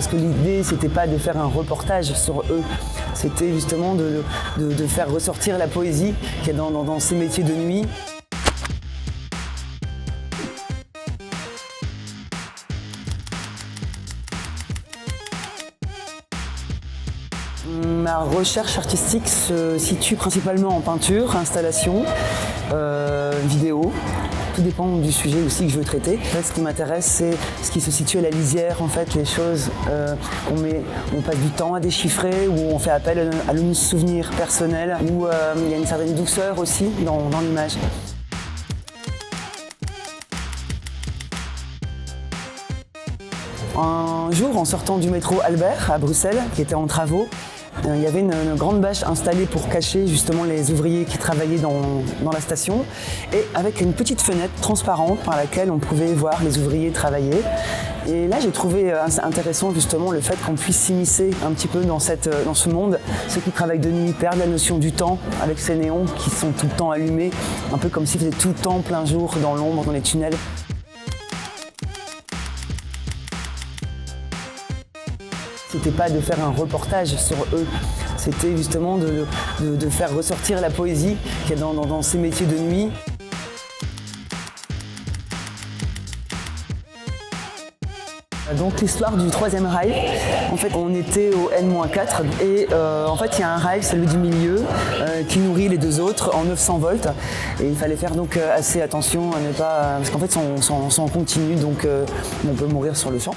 parce que l'idée c'était pas de faire un reportage sur eux, c'était justement de faire ressortir la poésie qu'il y a dans ces métiers de nuit. Ma recherche artistique se situe principalement en peinture, installation, vidéo. Tout dépend du sujet aussi que je veux traiter. En fait, ce qui m'intéresse, c'est ce qui se situe à la lisière, en fait, les choses on passe du temps à déchiffrer, où on fait appel à nos souvenirs personnels, où il y a une certaine douceur aussi dans l'image. Un jour, en sortant du métro Albert à Bruxelles, qui était en travaux, il y avait une grande bâche installée pour cacher justement les ouvriers qui travaillaient dans la station, et avec une petite fenêtre transparente par laquelle on pouvait voir les ouvriers travailler. Et là, j'ai trouvé intéressant justement le fait qu'on puisse s'immiscer un petit peu dans ce monde. Ceux qui travaillent de nuit perdent la notion du temps avec ces néons qui sont tout le temps allumés, un peu comme s'ils faisaient tout le temps plein jour dans l'ombre, dans les tunnels. C'était pas de faire un reportage sur eux, c'était justement de faire ressortir la poésie qu'il y a dans ces métiers de nuit. Donc l'histoire du Troisième Rail, en fait on était au N-4 et en fait il y a un rail, celui du milieu, qui nourrit les deux autres en 900 volts et il fallait faire donc assez attention à ne pas, parce qu'en fait sont en continu donc on peut mourir sur le champ.